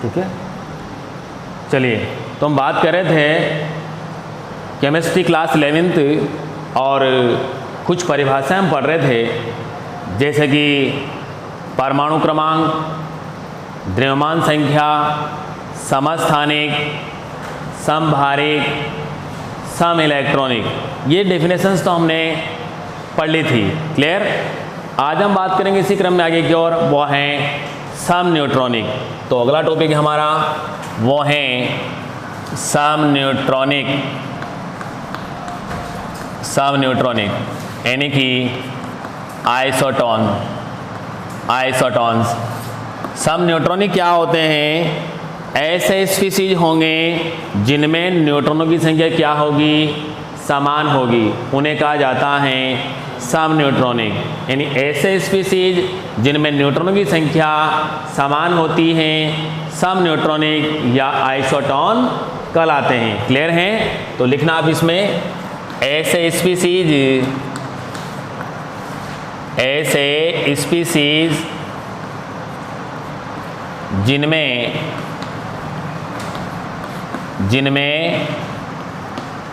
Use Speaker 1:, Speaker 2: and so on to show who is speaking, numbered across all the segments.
Speaker 1: ठीक है। चलिए, तो हम बात कर रहे थे केमिस्ट्री क्लास 11th और कुछ परिभाषाएं हम पढ़ रहे थे, जैसे कि परमाणु क्रमांक, द्रव्यमान संख्या, समस्थानिक, समभारिक, सम इलेक्ट्रॉनिक, ये डेफिनेशंस तो हमने पढ़ ली थी। क्लियर। आज हम बात करेंगे इसी क्रम में आगे की ओर, वो है सम न्यूट्रॉनिक। तो अगला टॉपिक हमारा वो है सम न्यूट्रॉनिक। सम न्यूट्रॉनिक यानी कि आइसोटॉन्स। सम न्यूट्रॉनिक क्या होते हैं? ऐसे स्पीसीज होंगे जिनमें न्यूट्रॉनों की संख्या क्या होगी? समान होगी, उन्हें कहा जाता है सम न्यूट्रॉनिक। यानी ऐसे स्पीसीज जिनमें न्यूट्रॉनों की संख्या समान होती है सम न्यूट्रॉनिक या आइसोटॉन कहलाते हैं। क्लियर हैं? तो लिखना आप इसमें, ऐसे स्पीसीज जिनमें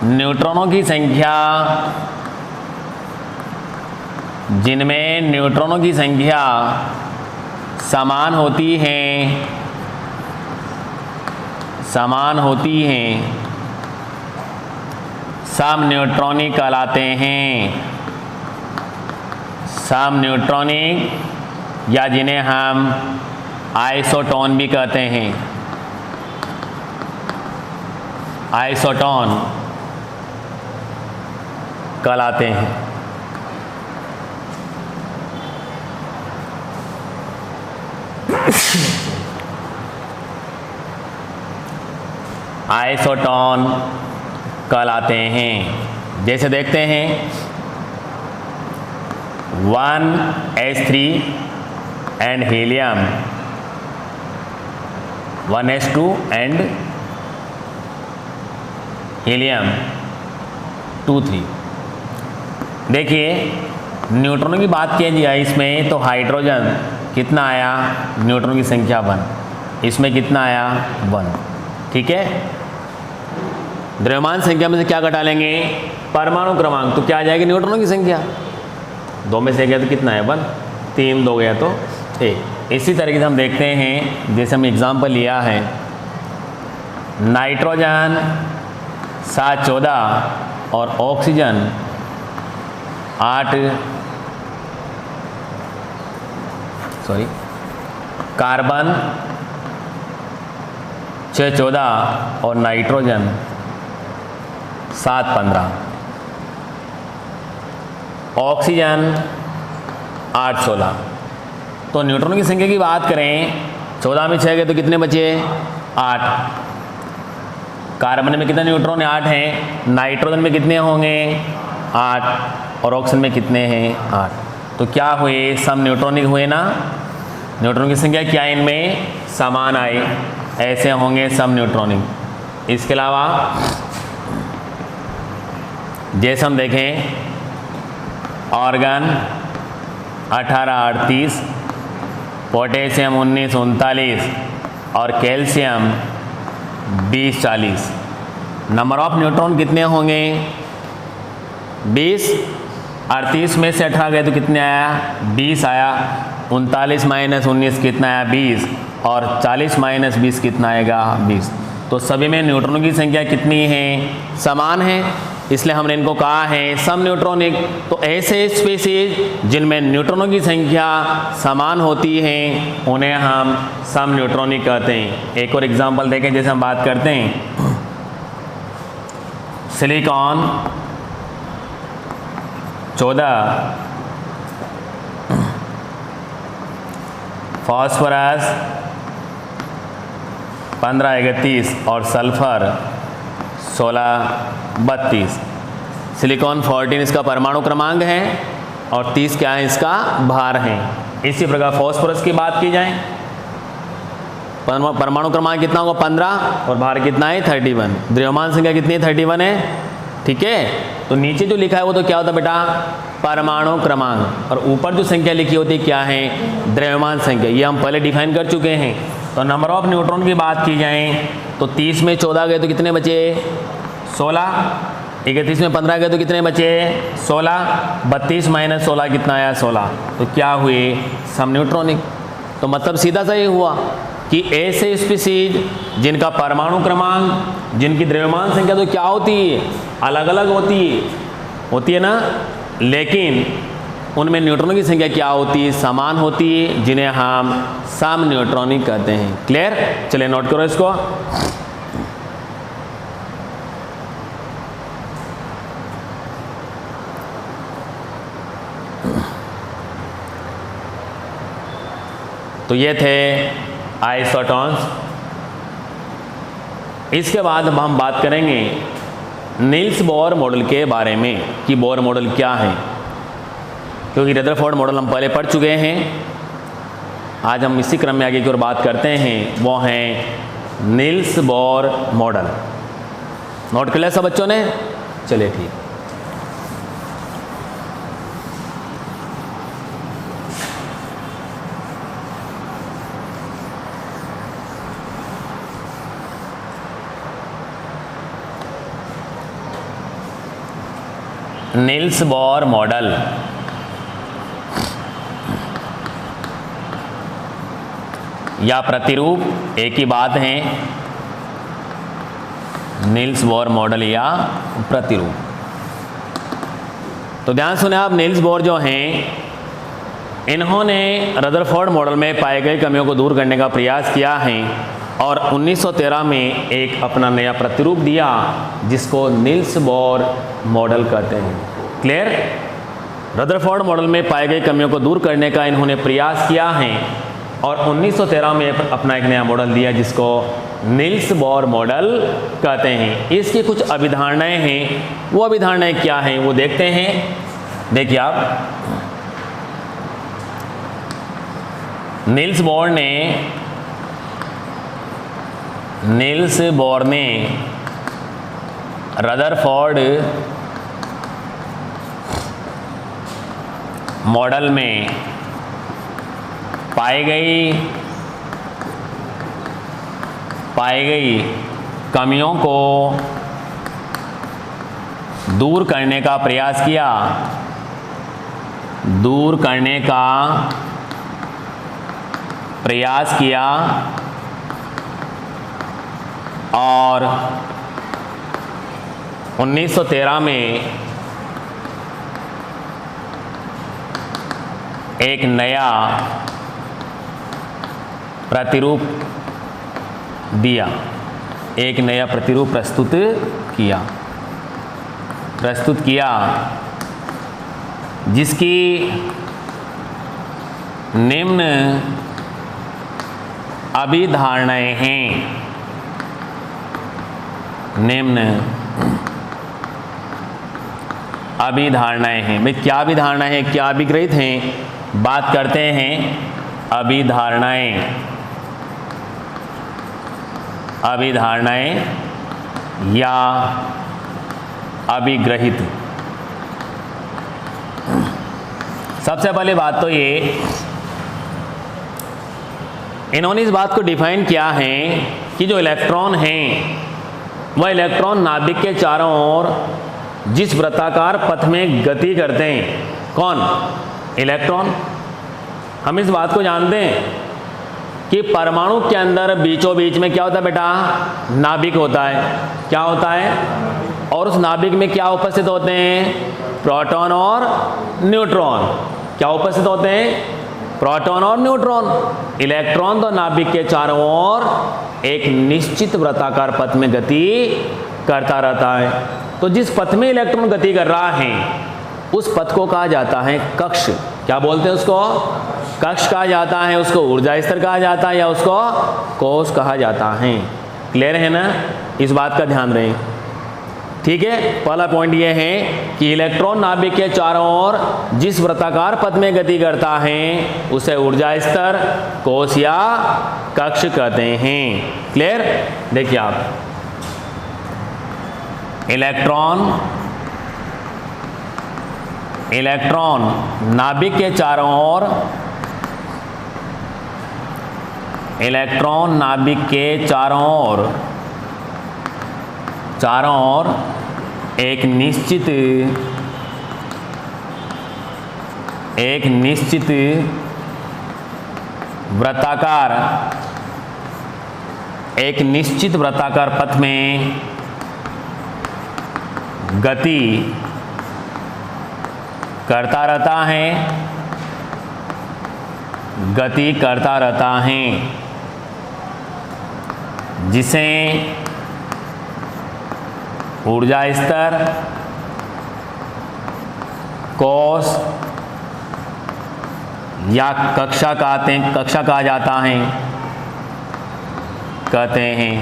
Speaker 1: न्यूट्रॉनों की संख्या समान होती हैं सम न्यूट्रॉनिक कहलाते हैं। सम न्यूट्रॉनिक या जिन्हें हम आइसोटॉन भी कहते हैं, आइसोटॉन कहलाते हैं। आइसोटॉन कहलाते हैं। जैसे देखते हैं 1s3 and helium, 1s2 and helium 2-3। देखिए, न्यूट्रॉनों की बात की जाए इसमें, तो हाइड्रोजन कितना आया? न्यूट्रॉन की संख्या 1। इसमें कितना आया? 1। ठीक है। द्रव्यमान संख्या में से क्या घटा लेंगे? परमाणु क्रमांक। तो क्या आ जाएगी? न्यूट्रॉनों की संख्या। 2 में से गया तो कितना है? 1। 3 2 गया तो 1। इसी तरीके से हम देखते हैं, जैसे हम एग्जाम्पल लिया है, नाइट्रोजन 7-14 और ऑक्सीजन 8, कार्बन 6-14 और नाइट्रोजन 7-15, ऑक्सीजन 8-16। तो न्यूट्रॉन की संख्या की बात करें, 14 में 6 गए तो कितने बचे? 8। कार्बन में कितने न्यूट्रॉन? 8 हैं। नाइट्रोजन में कितने होंगे? 8। और ऑक्सीजन में कितने हैं? 8। तो क्या हुए? सम न्यूट्रॉनिक हुए ना। न्यूट्रॉन की संख्या क्या इनमें? समान आई, ऐसे होंगे सम न्यूट्रॉनिक। इसके अलावा जैसे हम देखें, ऑर्गन 18-38, पोटेशियम 19-39 और कैल्शियम 20-40। नंबर ऑफ न्यूट्रॉन कितने होंगे? 20। 38 में से 18 गए तो कितने आया? 20 आया। 39 - 19 कितना आया? 20। और 40 - 20 कितना आएगा? 20। तो सभी में न्यूट्रॉनों की संख्या कितनी है? समान है, इसलिए हमने इनको कहा है सम न्यूट्रॉनिक। तो ऐसे स्पीसीज जिनमें न्यूट्रॉनों की संख्या समान होती है उन्हें हम सम न्यूट्रॉनिक कहते हैं। एक और एग्जांपल देखें, जैसे हम बात करते हैं सिलिकॉन 14, फॉस्फोरस 15-31 और सल्फर 16-32। सिलिकॉन 14 इसका परमाणु क्रमांक है और 30 क्या है? इसका भार है। इसी प्रकार फॉस्फोरस की बात की जाए, परमाणु क्रमांक कितना होगा? 15 और भार कितना है? 31। द्रव्यमान संख्या कितनी है? 31 है। ठीक है। तो नीचे जो लिखा है वो तो क्या होता है बेटा? परमाणु क्रमांक। और ऊपर जो संख्या लिखी होती है क्या है? द्रव्यमान संख्या। ये हम पहले डिफाइन कर चुके हैं। तो नंबर ऑफ न्यूट्रॉन की बात की जाए तो 30 में 14 गए तो कितने बचे? 16। 31 में 15 गए तो कितने बचे? 16। 32 माइनस 16 कितना आया? 16। तो क्या हुए? सम न्यूट्रॉनिक। तो मतलब सीधा सा ये हुआ कि ऐसे स्पीसीज जिनका परमाणु क्रमांक, जिनकी द्रव्यमान संख्या तो क्या होती है? अलग अलग होती है ना, लेकिन उनमें न्यूट्रॉनों की संख्या क्या होती है? समान होती है, जिन्हें हम सम न्यूट्रॉनिक कहते हैं। क्लियर? चलिए नोट करो इसको। तो ये थे आइसोटॉन्स। इसके बाद हम बात करेंगे नील्स बोर मॉडल के बारे में कि बोर मॉडल क्या है, क्योंकि रदरफोर्ड मॉडल हम पहले पढ़ चुके हैं। आज हम इसी क्रम में आगे की ओर बात करते हैं, वो हैं नील्स बोर मॉडल। नोट कर लिया सब बच्चों ने? चलिए ठीक। नील्स बोर मॉडल या प्रतिरूप एक ही बात है। नील्स बोर मॉडल या प्रतिरूप। तो ध्यान सुने आप, नील्स बोर जो हैं, इन्होंने रदरफोर्ड मॉडल में पाए गए कमियों को दूर करने का प्रयास किया है और 1913 में एक अपना नया प्रतिरूप दिया जिसको नील्स बोर मॉडल कहते हैं। क्लियर? रदरफोर्ड मॉडल में पाए गए कमियों को दूर करने का इन्होंने प्रयास किया है और 1913 में अपना एक नया मॉडल दिया जिसको नील्स बोर मॉडल कहते हैं। इसकी कुछ अभिधारणाएं हैं, वो अभिधारणाएं क्या हैं वो देखते हैं। देखिए आप, नील्स बोर ने रदरफोर्ड मॉडल में पाई गई कमियों को दूर करने का प्रयास किया और 1913 में एक नया प्रतिरूप दिया, एक नया प्रतिरूप प्रस्तुत किया जिसकी निम्न अभिधारणाएं हैं। भाई क्या अभिधारणाएं हैं, क्या अभिग्रहित हैं? बात करते हैं अभिधारणाएं या अभिग्रहित। सबसे पहले बात तो ये, इन्होंने इस बात को डिफाइन किया है कि जो इलेक्ट्रॉन हैं वह इलेक्ट्रॉन नाभिक के चारों ओर जिस वृत्ताकार पथ में गति करते हैं, कौन? इलेक्ट्रॉन। हम इस बात को जानते हैं कि परमाणु के अंदर बीचों बीच में क्या होता है बेटा? नाभिक होता है। क्या होता है? और उस नाभिक में क्या उपस्थित होते हैं? प्रोटॉन और न्यूट्रॉन। क्या उपस्थित होते हैं? प्रोटॉन और न्यूट्रॉन। इलेक्ट्रॉन तो नाभिक के चारों ओर एक निश्चित वृत्ताकार पथ में गति करता रहता है। तो जिस पथ में इलेक्ट्रॉन गति कर रहा है उस पथ को कहा जाता है कक्ष। क्या बोलते हैं उसको? कक्ष कहा जाता है, उसको ऊर्जा स्तर कहा जाता है या उसको कोश कहा जाता है। क्लियर है ना? इस बात का ध्यान रहे। ठीक है, पहला पॉइंट ये है कि इलेक्ट्रॉन नाभिक के चारों ओर जिस वृत्ताकार पथ में गति करता है उसे ऊर्जा स्तर, कोश या कक्ष कहते हैं। क्लियर? देखिए आप, इलेक्ट्रॉन नाभिक के चारों ओर इलेक्ट्रॉन नाभिक के चारों ओर एक निश्चित वृत्ताकार पथ में गति करता रहता है जिसे ऊर्जा स्तर कोश या कक्षा कहा जाता है कहते हैं।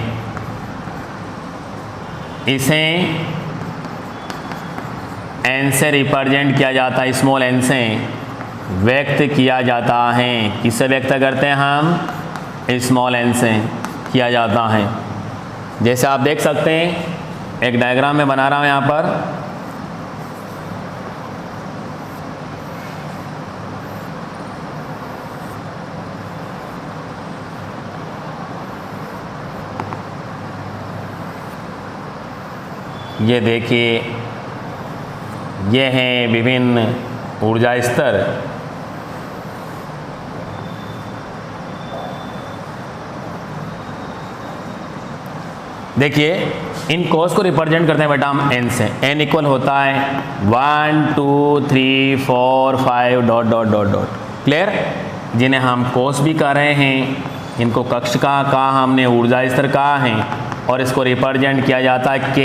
Speaker 1: इसे n से रिप्रेजेंट किया जाता है, स्मॉल n से व्यक्त किया जाता है। किससे व्यक्त करते हैं हम? स्मॉल n से किया जाता है। जैसे आप देख सकते हैं, एक डायग्राम में बना रहा हूं यहाँ पर। ये देखिए, ये हैं विभिन्न ऊर्जा स्तर। देखिए, इन कोस को रिप्रेजेंट करते हैं बेटा हम n से। n इक्वल होता है 1 2 3 4 5 dot dot dot dot. Clear? जिन्हें हम कोस भी कह रहे हैं, इनको कक्ष कहा हमने, ऊर्जा स्तर कहा है, और इसको रिप्रेजेंट किया जाता है K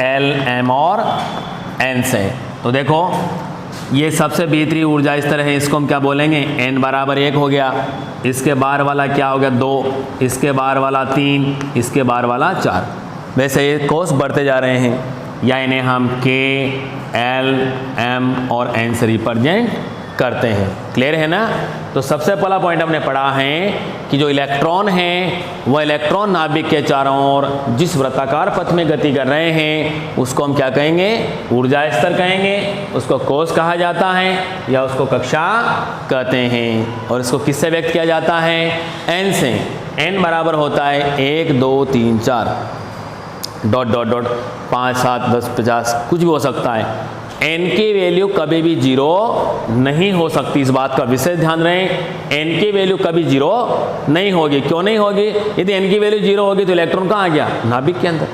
Speaker 1: L M और N से। तो देखो, ये सबसे भीतरी ऊर्जा स्तर है, इसको हम क्या बोलेंगे? n बराबर 1 हो गया। इसके बाहर वाला क्या हो गया? 2। इसके बाहर वाला 3। इसके बाहर वाला 4। वैसे ये कोस बढ़ते जा रहे हैं, या इन्हें हम K L M और N से रिप्रेजेंट करते हैं। क्लियर है ना? तो सबसे पहला पॉइंट हमने पढ़ा है कि जो इलेक्ट्रॉन है वह इलेक्ट्रॉन नाभिक के चारों ओर जिस वृत्ताकार पथ में गति कर रहे हैं उसको हम क्या कहेंगे? ऊर्जा स्तर कहेंगे। उसको कोश कहा जाता है या उसको कक्षा कहते हैं। और इसको किससे व्यक्त किया जाता है? n से। n बराबर होता है 1 2 3 4 डॉट डॉट डॉट 5 7 10 50, कुछ भी हो सकता है। n की वैल्यू कभी भी 0 नहीं हो सकती, इस बात का विशेष ध्यान रहे। n की वैल्यू कभी 0 नहीं होगी। क्यों नहीं होगी? यदि n की वैल्यू 0 होगी तो इलेक्ट्रॉन कहाँ आ गया? नाभिक के अंदर।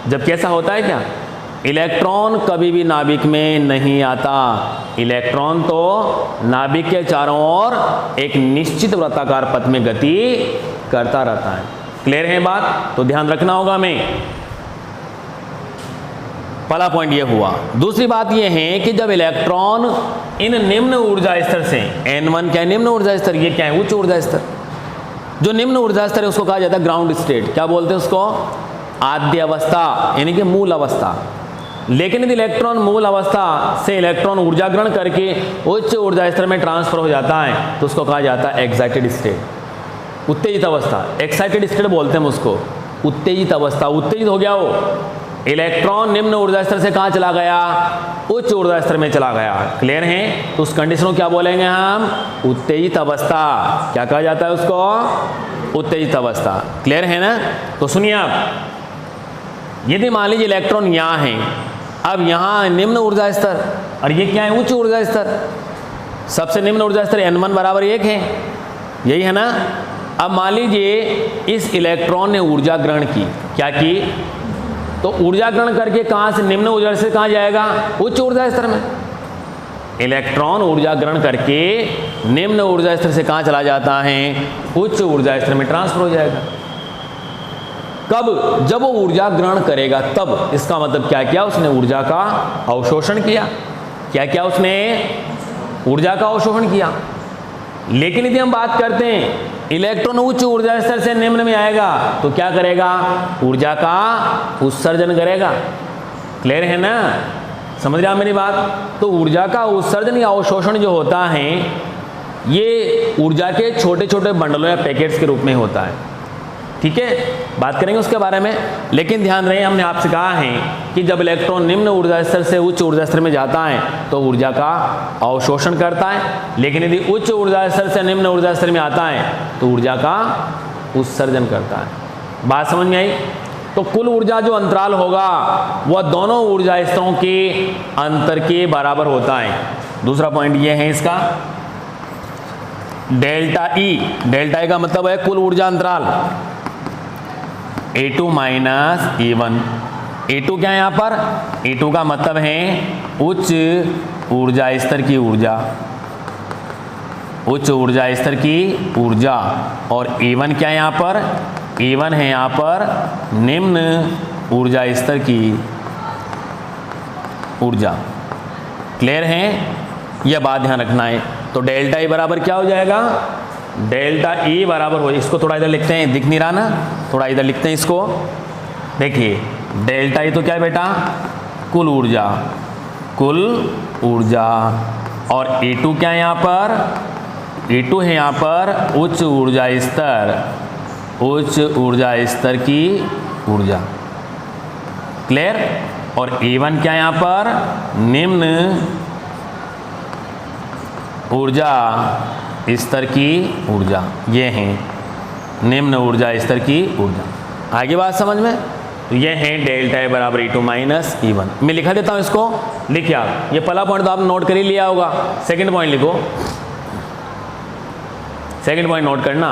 Speaker 1: जबकि ऐसा होता है क्या? इलेक्ट्रॉन कभी भी नाभिक में नहीं आता। इलेक्ट्रॉन तो नाभिक के चारों ओर एक निश्चित वृत्ताकार पथ में गति करता रहता है। क्लियर है बात? तो ध्यान रखना होगा हमें। पहला पॉइंट ये हुआ। दूसरी बात ये है कि जब इलेक्ट्रॉन इन निम्न ऊर्जा स्तर से, n1 क्या है? निम्न ऊर्जा स्तर। ये क्या है? उच्च ऊर्जा स्तर। जो निम्न ऊर्जा स्तर है उसको कहा जाता है ग्राउंड स्टेट। क्या बोलते हैं उसको? आद्य अवस्था, यानी कि मूल अवस्था। लेकिन यदि इलेक्ट्रॉन मूल अवस्था से इलेक्ट्रॉन ऊर्जा ग्रहण करके उच्च ऊर्जा स्तर में ट्रांसफर हो जाता है तो उसको कहा जाता है एक्साइटेड स्टेट, उत्तेजित अवस्था। एक्साइटेड स्टेट बोलते हैं हम उसको, उत्तेजित अवस्था। उत्तेजित हो गया वो। इलेक्ट्रॉन निम्न ऊर्जा स्तर से कहाँ चला गया? उच्च ऊर्जा स्तर में चला गया। क्लियर है? तो उस कंडीशन को क्या बोलेंगे हम? उत्तेजित अवस्था। क्या कहा जाता है उसको? उत्तेजित अवस्था। क्लियर है ना? तो सुनिए आप, यदि मान लीजिए इलेक्ट्रॉन यहाँ है, अब यहाँ निम्न ऊर्जा स्तर और ये क्या है? उच्च ऊर्जा स्तर। सबसे निम्न ऊर्जा स्तर n1 बराबर 1 है, यही है ना? अब मान लीजिए इस इलेक्ट्रॉन ने ऊर्जा ग्रहण की। क्या की? तो ऊर्जा ग्रहण करके कहाँ से? निम्न ऊर्जा से कहाँ जाएगा? उच्च ऊर्जा स्तर में। इलेक्ट्रॉन ऊर्जा ग्रहण करके निम्न ऊर्जा स्तर से कहाँ चला जाता है? उच्च ऊर्जा स्तर में ट्रांसफर हो जाएगा। कब? जब वो ऊर्जा ग्रहण करेगा तब। इसका मतलब क्या किया? उसने ऊर्जा का अवशोषण किया। क्या किया उसने? ऊर्जा का अवशोषण किया। लेकिन यदि हम बात करते हैं इलेक्ट्रॉन उच्च ऊर्जा स्तर से निम्न में आएगा तो क्या करेगा? ऊर्जा का उत्सर्जन करेगा। क्लियर है ना? समझ रहे आप मेरी बात? तो ऊर्जा का उत्सर्जन या अवशोषण जो होता है ये ऊर्जा के छोटे छोटे बंडलों या पैकेट्स के रूप में होता है। ठीक है, बात करेंगे उसके बारे में। लेकिन ध्यान रहे, हमने आपसे कहा है कि जब इलेक्ट्रॉन निम्न ऊर्जा स्तर से उच्च ऊर्जा स्तर में जाता है तो ऊर्जा का अवशोषण करता है। लेकिन यदि उच्च ऊर्जा स्तर से निम्न ऊर्जा स्तर में आता है तो ऊर्जा का उत्सर्जन करता है। बात समझ में आई? तो कुल ऊर्जा जो अंतराल होगा वह दोनों ऊर्जा स्तरों के अंतर के बराबर होता है। दूसरा पॉइंट ये है इसका डेल्टा ई का मतलब है कुल ऊर्जा अंतराल A2 माइनस E1। A2 क्या है यहाँ पर? A2 का मतलब है उच्च ऊर्जा स्तर की ऊर्जा, उच्च ऊर्जा स्तर की ऊर्जा। और E1 क्या है यहाँ पर? E1 है यहाँ पर निम्न ऊर्जा स्तर की ऊर्जा। क्लियर है? यह बात ध्यान रखना है। तो डेल्टा ई बराबर क्या हो जाएगा? डेल्टा ई बराबर हो, इसको थोड़ा इधर लिखते हैं, दिख नहीं रहा ना, थोड़ा इधर लिखते हैं इसको। देखिए डेल्टा ई तो क्या है बेटा? कुल ऊर्जा, कुल ऊर्जा। और E2 क्या है यहाँ पर? E2 है यहाँ पर उच्च ऊर्जा स्तर, उच्च ऊर्जा स्तर की ऊर्जा। क्लियर? और E1 क्या है यहाँ पर? निम्न ऊर्जा स्तर की ऊर्जा। ये है निम्न ऊर्जा स्तर की ऊर्जा। आगे बात समझ में? तो ये है डेल्टा ए बराबर E2 माइनस E1। मैं लिखा देता हूँ इसको, लिखिए आप। ये पहला पॉइंट तो आपने नोट कर ही लिया होगा। सेकंड पॉइंट लिखो, सेकंड पॉइंट नोट करना।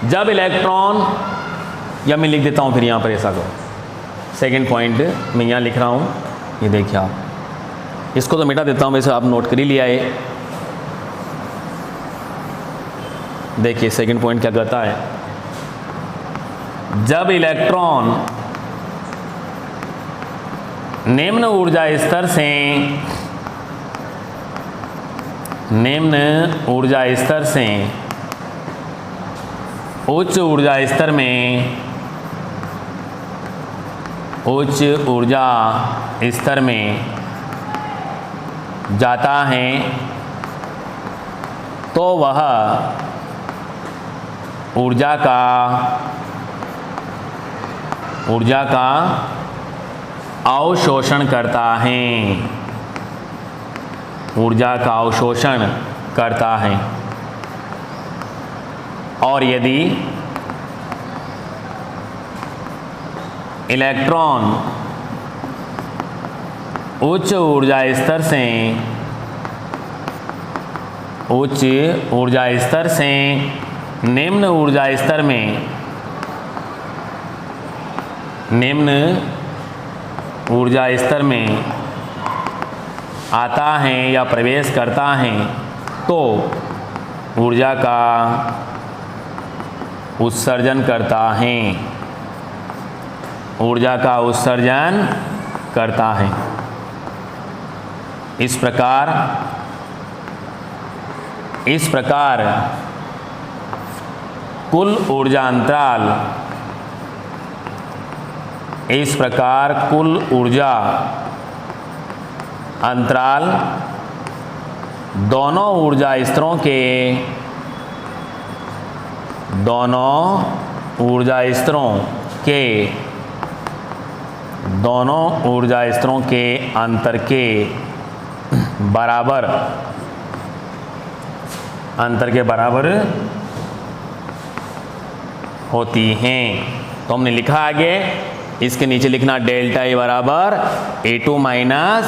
Speaker 1: जब इलेक्ट्रॉन, या मैं लिख देता हूँ फिर यहाँ पर, ऐसा करो। सेकंड पॉइंट मैं यहाँ लिख रहा हूँ, ये देखिए आप, इसको तो मिटा देता हूँ, वैसे आप नोट कर ही लिया है। देखिए सेकंड पॉइंट क्या कहता है? जब इलेक्ट्रॉन निम्न ऊर्जा स्तर से, निम्न ऊर्जा स्तर से उच्च ऊर्जा स्तर में, उच्च ऊर्जा स्तर में जाता है तो वह ऊर्जा का अवशोषण करता है, ऊर्जा का अवशोषण करता है। और यदि इलेक्ट्रॉन उच्च ऊर्जा स्तर से, उच्च ऊर्जा स्तर से निम्न ऊर्जा स्तर में, निम्न ऊर्जा स्तर में आता है या प्रवेश करता है तो ऊर्जा का उत्सर्जन करता है, ऊर्जा का उत्सर्जन करता है। इस प्रकार कुल ऊर्जा अंतराल, इस प्रकार कुल ऊर्जा अंतराल दोनों ऊर्जा स्तरों के, दोनों ऊर्जा स्तरों के, दोनों ऊर्जा स्तरों के अंतर के बराबर, अंतर के बराबर होती हैं। तो हमने लिखा आगे, इसके नीचे लिखना डेल्टा ए बराबर A2 माइनस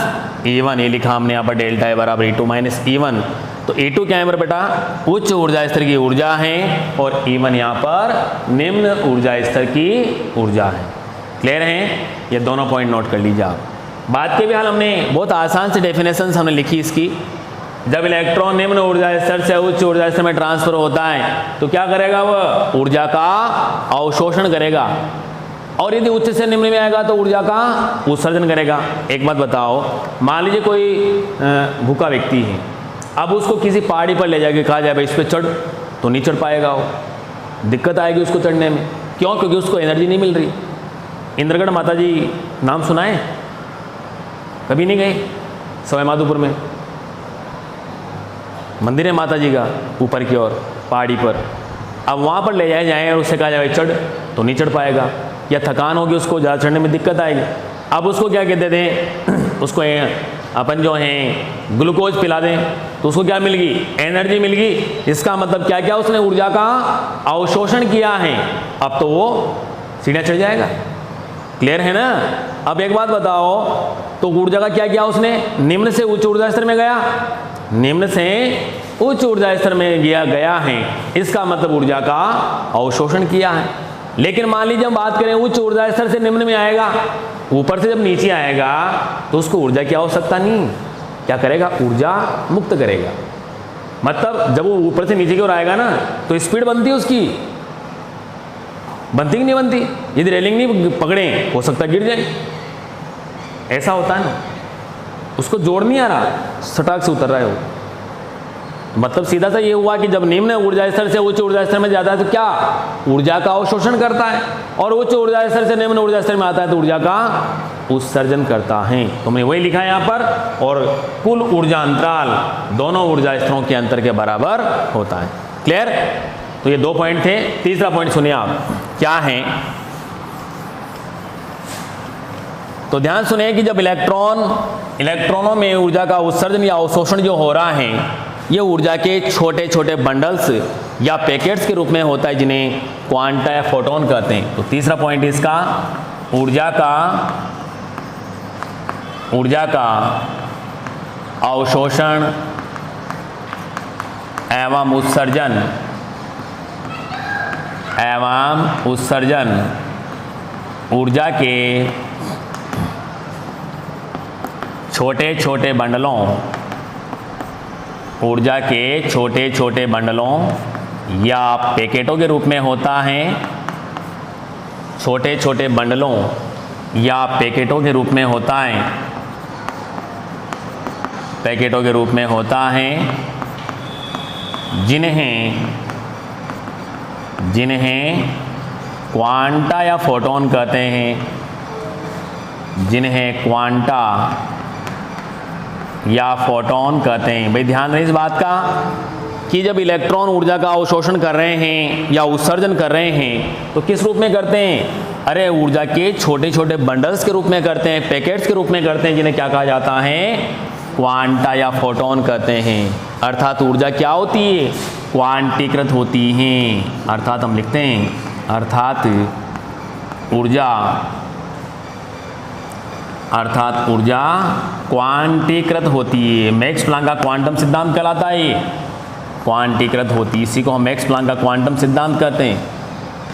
Speaker 1: E1। ये लिखा हमने यहाँ पर डेल्टा ए बराबर A2 माइनस E1। तो A2 क्या है मेरा बेटा? उच्च ऊर्जा स्तर की ऊर्जा है, और E1 यहाँ पर निम्न ऊर्जा स्तर की ऊर्जा है। क्लियर है? ये दोनों पॉइंट नोट कर लीजिए आप। बात के भी हाल हमने बहुत आसान से डेफिनेशन हमने लिखी इसकी। जब इलेक्ट्रॉन निम्न ऊर्जा स्तर से उच्च ऊर्जा स्तर में ट्रांसफर होता है तो क्या करेगा? वह ऊर्जा का अवशोषण करेगा, और यदि उच्च से निम्न में आएगा तो ऊर्जा का उत्सर्जन करेगा। एक बात बताओ, मान लीजिए कोई भूखा व्यक्ति है, अब उसको किसी पहाड़ी पर ले जाके कहा जाए भाई इस पर चढ़, तो नहीं चढ़ पाएगा, वो दिक्कत आएगी उसको चढ़ने में। क्यों? क्योंकि उसको एनर्जी नहीं मिल रही। इंद्रगढ़ माता जी नाम सुना है? कभी नहीं गए? सवाई माधोपुर में मंदिर है माता जी का, ऊपर की ओर पहाड़ी पर। अब वहाँ पर ले जाए और उससे कहा जाए चढ़, तो नहीं चढ़ पाएगा, या थकान होगी उसको, ज़्यादा चढ़ने में दिक्कत आएगी। अब उसको क्या कहते थे? उसको अपन जो हैं ग्लूकोज पिला दें तो उसको क्या मिल गई, एनर्जी मिल गई। इसका मतलब क्या क्या उसने ऊर्जा का अवशोषण किया है, अब तो वो सीधा चढ़ जाएगा। क्लियर है ना। अब एक बात बताओ, तो ऊर्जा का क्या किया उसने, निम्न से उच्च ऊर्जा स्तर में गया, निम्न से उच्च ऊर्जा स्तर में गया है, इसका मतलब ऊर्जा का अवशोषण किया है। लेकिन मान लीजिए हम बात करें उच्च ऊर्जा स्तर से निम्न में आएगा, ऊपर से जब नीचे आएगा तो उसको ऊर्जा की आवश्यकता नहीं, क्या करेगा, ऊर्जा मुक्त करेगा। मतलब जब वो ऊपर से नीचे की ओर आएगा ना तो स्पीड बनती है उसकी, बनती कि नहीं बनती, यदि रेलिंग नहीं पकड़े हो सकता गिर जाए, ऐसा होता है ना। उसको जोड़ नहीं आ रहा, सटाक से उतर रहा है वो। मतलब सीधा सा ये हुआ कि जब निम्न ऊर्जा स्तर से उच्च ऊर्जा स्तर में जाता है तो क्या, ऊर्जा का अवशोषण करता है, और उच्च ऊर्जा स्तर से निम्न ऊर्जा स्तर में आता है तो ऊर्जा का उत्सर्जन करता है। तो मैंने वही लिखा है यहाँ पर, और कुल ऊर्जा अंतराल दोनों ऊर्जा स्तरों के अंतर के बराबर होता है। क्लियर। तो ये 2 पॉइंट थे। तीसरा पॉइंट सुनिए आप क्या है। तो ध्यान सुनिए कि जब इलेक्ट्रॉनों में ऊर्जा का उत्सर्जन या अवशोषण जो हो रहा है, ये ऊर्जा के छोटे छोटे बंडल्स या पैकेट्स के रूप में होता है, जिन्हें क्वांटा या फोटोन कहते हैं। तो तीसरा पॉइंट इसका, ऊर्जा का अवशोषण एवं उत्सर्जन ऊर्जा के छोटे छोटे बंडलों या पैकेटों के रूप में होता है, छोटे छोटे बंडलों या पैकेटों के रूप में होता है, जिन्हें क्वांटा या फोटोन कहते हैं, भाई ध्यान रहे इस बात का कि जब इलेक्ट्रॉन ऊर्जा का अवशोषण कर रहे हैं या उत्सर्जन कर रहे हैं तो किस रूप में करते हैं, अरे ऊर्जा के छोटे छोटे बंडल्स के रूप में करते हैं, पैकेट्स के रूप में करते हैं, जिन्हें क्या कहा जाता है, क्वांटा या फोटोन कहते हैं। अर्थात ऊर्जा क्या होती है, क्वांटीकृत होती हैं। अर्थात हम लिखते हैं, ऊर्जा क्वांटीकृत होती है। मैक्स प्लैंक का क्वांटम सिद्धांत कहलाता है, क्वांटीकृत होती है, इसी को हम मैक्स प्लैंक का क्वांटम सिद्धांत कहते हैं।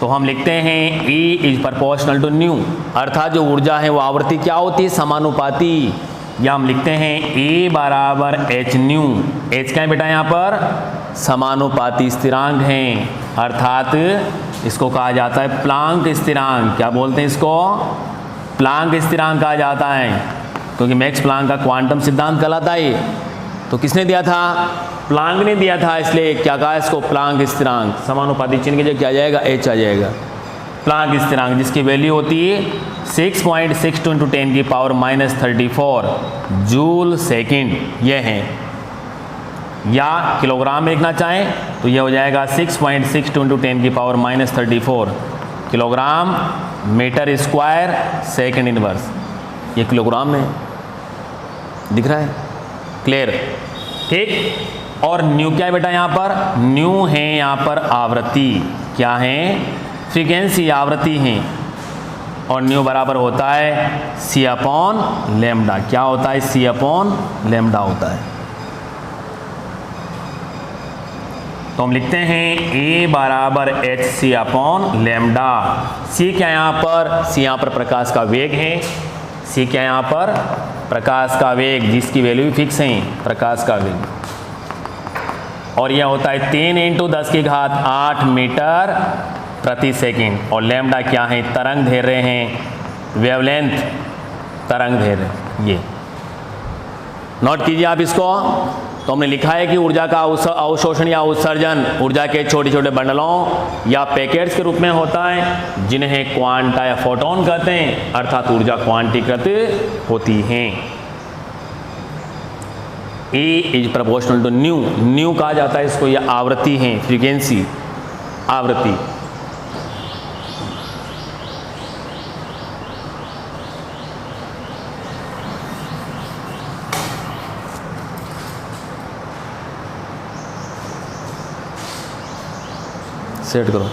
Speaker 1: तो हम लिखते हैं E is proportional to nu, अर्थात जो ऊर्जा है वो आवृत्ति क्या होती है, समानुपाती, या हम लिखते हैं E बराबर h न्यू। h क्या है बेटा, यहाँ पर समानुपाती स्थिरांक है, अर्थात इसको कहा जाता है प्लांक स्थिरांक। क्या बोलते हैं इसको, प्लांक स्थिरांक कहा जाता है, क्योंकि मैक्स प्लांक का क्वांटम सिद्धांत कहलाता है। तो किसने दिया था, प्लांक ने दिया था, इसलिए क्या कहा इसको, प्लांक स्थिरांक। समानुपाती चिन्ह के जो क्या आ जाएगा, h आ जाएगा। प्लांक स्थिरांक जिसकी वैल्यू होती है 6.62 × 10⁻34 जूल सेकेंड, ये है। या किलोग्राम में लिखना चाहें तो ये हो जाएगा 6.62 × 10⁻34 kilogram metre square second inverse. ये किलोग्राम में दिख रहा है, क्लियर, ठीक। और न्यू क्या है बेटा, यहाँ पर न्यू है, यहाँ पर आवृत्ति, क्या है, फ्रीक्वेंसी, आवृत्ति है। और न्यू बराबर होता है C/λ। क्या होता है, C/λ होता है। तो हम लिखते हैं A बराबर hc/λ। C क्या यहाँ पर, C यहाँ पर प्रकाश का वेग है, C क्या यहाँ पर प्रकाश का वेग, जिसकी वैल्यू फिक्स है, प्रकाश का वेग। और यह होता है 3 × 10⁸ मीटर प्रति सेकंड। और लैम्डा क्या है, तरंग धैर्य हैं, वेवलेंथ तरंग धैर्य। ये नोट कीजिए आप इसको। तो हमने लिखा है कि ऊर्जा का अवशोषण या उत्सर्जन ऊर्जा के छोटे छोटे बंडलों या पैकेट्स के रूप में होता है, जिन्हें क्वांटा या फोटोन कहते हैं, अर्थात ऊर्जा क्वांटीकृत होती हैं। E is proportional to nu. Nu कहा जाता है इसको, यह आवृत्ति है, फ्रीक्वेंसी, आवृत्ति। सेट करो।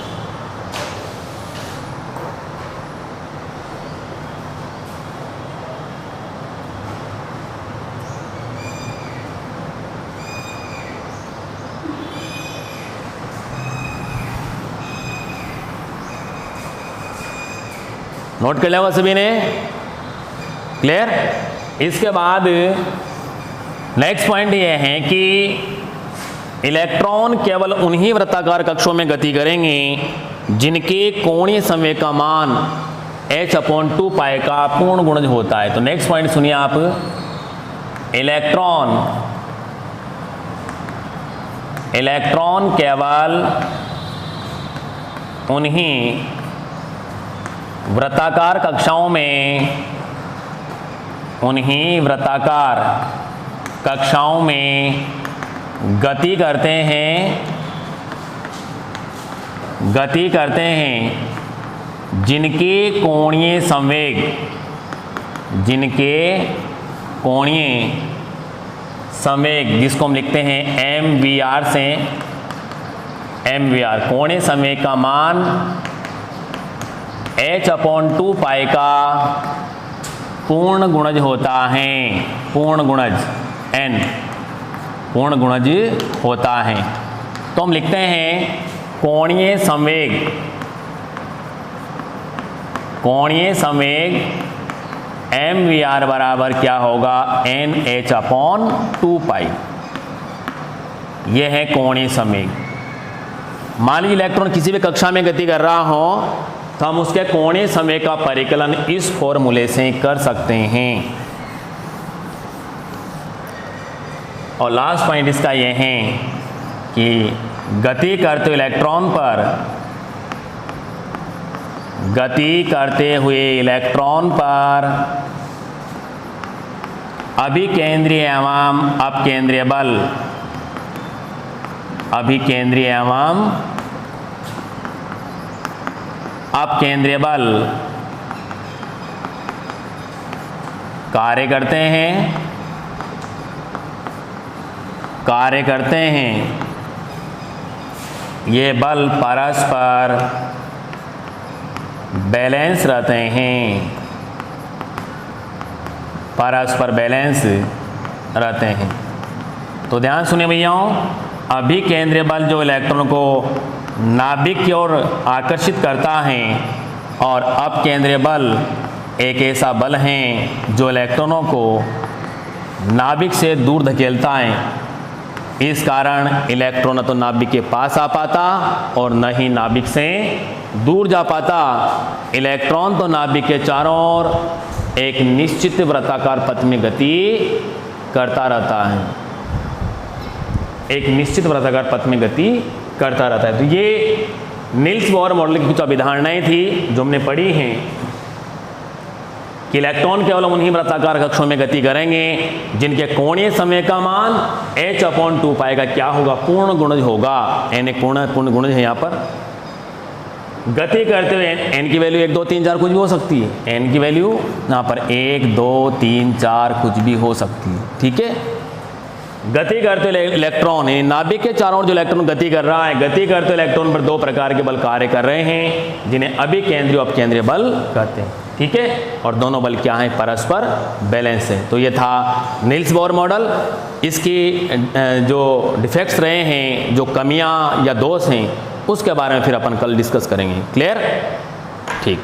Speaker 1: नोट कर लिया होगा सभी ने? क्लियर? इसके बाद नेक्स्ट पॉइंट ये है कि इलेक्ट्रॉन केवल उन्हीं वृत्ताकार कक्षों में गति करेंगे जिनके कोणीय संवेग का मान h/2 पाई का पूर्ण गुणज होता है। तो नेक्स्ट पॉइंट सुनिए आप, इलेक्ट्रॉन केवल उन्हीं वृत्ताकार कक्षाओं में गति करते हैं जिनके कोणीय संवेग जिसको हम लिखते हैं MVR से, MVR कोणीय संवेग का मान h/2 पाई का पूर्ण गुणज होता है, पूर्ण गुणज n पूर्ण गुणज होता है। तो हम लिखते हैं कोणीय संवेग MVR बराबर क्या होगा, NH/2 पाई। यह है कोणीय संवेग। मान लीजिए इलेक्ट्रॉन किसी भी कक्षा में गति कर रहा हो तो हम उसके कोणीय संवेग का परिकलन इस फॉर्मूले से कर सकते हैं। और लास्ट पॉइंट इसका यह है कि गति करते हुए इलेक्ट्रॉन पर अभिकेंद्रीय एवं अपकेंद्रीय बल, कार्य करते हैं। ये बल परस्पर बैलेंस रहते हैं, तो ध्यान सुनिए भैयाओं, अभिकेंद्रीय बल जो इलेक्ट्रॉन को नाभिक की ओर आकर्षित करता है और अपकेंद्रीय बल एक ऐसा बल है जो इलेक्ट्रॉनों को नाभिक से दूर धकेलता है। इस कारण इलेक्ट्रॉन न तो नाभिक के पास आ पाता और न ही नाभिक से दूर जा पाता। इलेक्ट्रॉन तो नाभिक के चारों ओर एक निश्चित वृत्ताकार पथ में गति करता रहता है, तो ये नील्स बोर मॉडल की कुछ अवधारणाएं थी जो हमने पढ़ी हैं कि इलेक्ट्रॉन केवल उन्हीं वृत्ताकार कक्षों में गति करेंगे जिनके कोणीय संवेग का मान h/2 पाई का क्या होगा, पूर्ण गुणज होगा। n एक पूर्ण गुणज है। यहाँ पर गति करते हुए n की वैल्यू 1 2 3 4 कुछ भी हो सकती है। n की वैल्यू यहाँ पर 1 2 3 4 कुछ भी हो सकती है, ठीक है। गति करते हुए इलेक्ट्रॉन, नाभिक के चारों ओर जो इलेक्ट्रॉन गति कर रहा है, गति करते हुए इलेक्ट्रॉन पर दो प्रकार के बल कार्य कर रहे हैं जिन्हें अभिकेंद्रीय और अपकेंद्रीय बल कहते हैं, ठीक है। और दोनों बल क्या हैं, परस्पर बैलेंस है। तो ये था नील्स बोर मॉडल। इसकी जो डिफेक्ट्स रहे हैं, जो कमियां या दोष हैं, उसके बारे में फिर अपन कल डिस्कस करेंगे। क्लियर? ठीक।